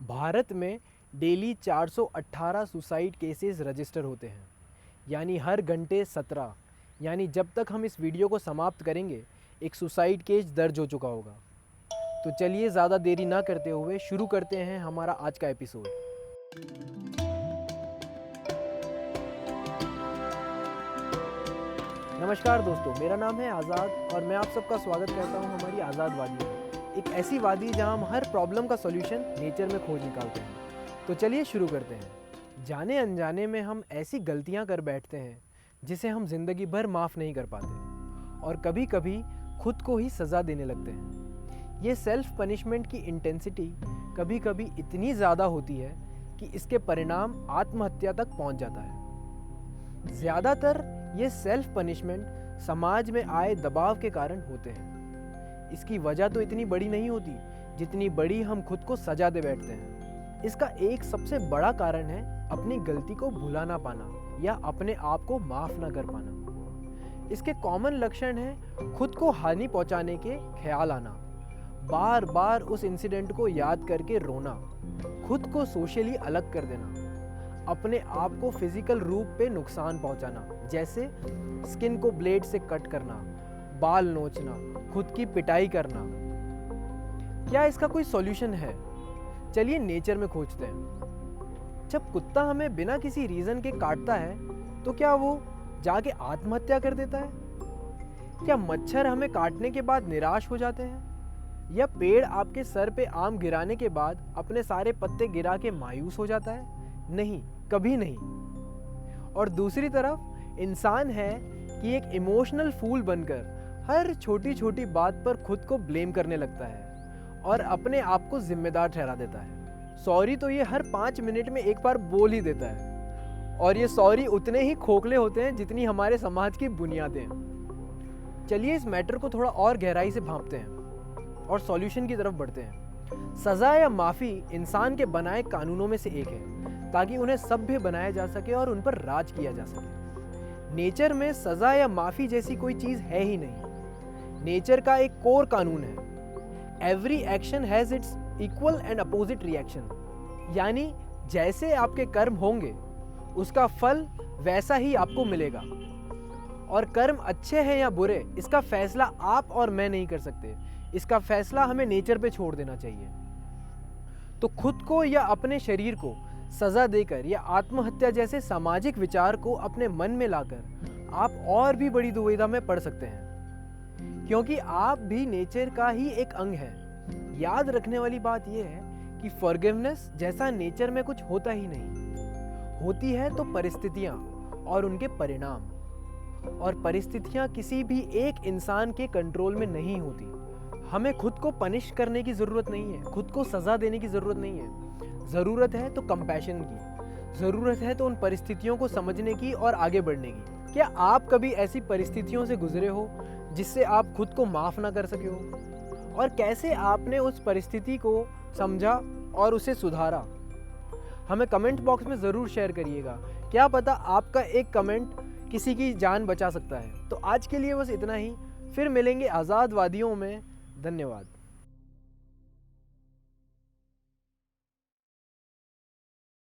भारत में daily 418 suicide cases register होते हैं, यानी हर घंटे 17। यानी जब तक हम इस वीडियो को समाप्त करेंगे एक सुसाइड केस दर्ज हो चुका होगा। तो चलिए ज़्यादा देरी ना करते हुए शुरू करते हैं हमारा आज का एपिसोड। नमस्कार दोस्तों, मेरा नाम है आज़ाद और मैं आप सबका स्वागत करता हूं हमारी आज़ाद वादी में। एक ऐसी वादी जहां हम हर प्रॉब्लम का सॉल्यूशन नेचर में खोज निकालते हैं। तो चलिए शुरू करते हैं। जाने अनजाने में हम ऐसी गलतियां कर बैठते हैं जिसे हम ज़िंदगी भर माफ़ नहीं कर पाते और कभी कभी खुद को ही सज़ा देने लगते हैं। ये सेल्फ पनिशमेंट की इंटेंसिटी कभी कभी इतनी ज़्यादा होती है कि इसके परिणाम आत्महत्या तक पहुंच जाता है। ज़्यादातर ये सेल्फ पनिशमेंट समाज में आए दबाव के कारण होते हैं। इसकी वजह तो इतनी बड़ी नहीं होती जितनी बड़ी हम खुद को सजा दे बैठते हैं। इसका एक सबसे बड़ा कारण है अपनी गलती को भुला ना पाना या अपने आप को माफ़ ना कर पाना। इसके कॉमन लक्षण हैं खुद को हानि पहुंचाने के ख्याल आना, बार बार उस इंसिडेंट को याद करके रोना, खुद को सोशली अलग कर देना, अपने आप को फिजिकल रूप पे नुकसान पहुंचाना, जैसे स्किन को ब्लेड से कट करना, बाल नोचना, खुद की पिटाई करना। क्या इसका कोई सॉल्यूशन है? चलिए नेचर में खोजते हैं। जब कुत्ता हमें बिना किसी रीजन के काटता है तो क्या वो जाके आत्महत्या कर देता है? क्या मच्छर हमें काटने के बाद निराश हो जाते हैं? या पेड़ आपके सर पे आम गिराने के बाद अपने सारे पत्ते गिरा के मायूस हो जाता है? नहीं, कभी नहीं। और दूसरी तरफ इंसान है कि एक इमोशनल फूल बनकर हर छोटी छोटी बात पर खुद को ब्लेम करने लगता है और अपने आप को जिम्मेदार ठहरा देता है। सॉरी तो ये हर 5 मिनट में एक बार बोल ही देता है और ये सॉरी उतने ही खोखले होते हैं जितनी हमारे समाज की बुनियादें। चलिए इस मैटर को थोड़ा और गहराई से भांपते हैं और सॉल्यूशन की तरफ बढ़ते हैं। सज़ा या माफ़ी इंसान के बनाए कानूनों में से एक है ताकि उन्हें सभ्य बनाया जा सके और उन पर राज किया जा सके। नेचर में सज़ा या माफ़ी जैसी कोई चीज़ है ही नहीं। नेचर का एक कोर कानून है, every action has its equal and opposite reaction. यानी जैसे आपके कर्म होंगे उसका फल वैसा ही आपको मिलेगा। और कर्म अच्छे हैं या बुरे इसका फैसला आप और मैं नहीं कर सकते। इसका फैसला हमें नेचर पे छोड़ देना चाहिए। तो खुद को या अपने शरीर को सज़ा देकर या आत्महत्या जैसे सामाजिक विचार को अपने मन में लाकर आप और भी बड़ी दुविधा में पड़ सकते हैं, क्योंकि आप भी नेचर का ही एक अंग है। याद रखने वाली बात यह है कि फॉरगिवनेस जैसा नेचर में कुछ होता ही नहीं। होती है तो परिस्थितियां और उनके परिणाम, और परिस्थितियां किसी भी एक इंसान के कंट्रोल में नहीं होती। हमें खुद को पनिश करने की ज़रूरत नहीं है, खुद को सज़ा देने की ज़रूरत नहीं है। ज़रूरत है तो कंपैशन की, ज़रूरत है तो उन परिस्थितियों को समझने की और आगे बढ़ने की। क्या आप कभी ऐसी परिस्थितियों से गुजरे हो जिससे आप खुद को माफ़ ना कर सके हो? और कैसे आपने उस परिस्थिति को समझा और उसे सुधारा? हमें कमेंट बॉक्स में ज़रूर शेयर करिएगा। क्या पता आपका एक कमेंट किसी की जान बचा सकता है। तो आज के लिए बस इतना ही। फिर मिलेंगे आज़ाद वादियों में। धन्यवाद।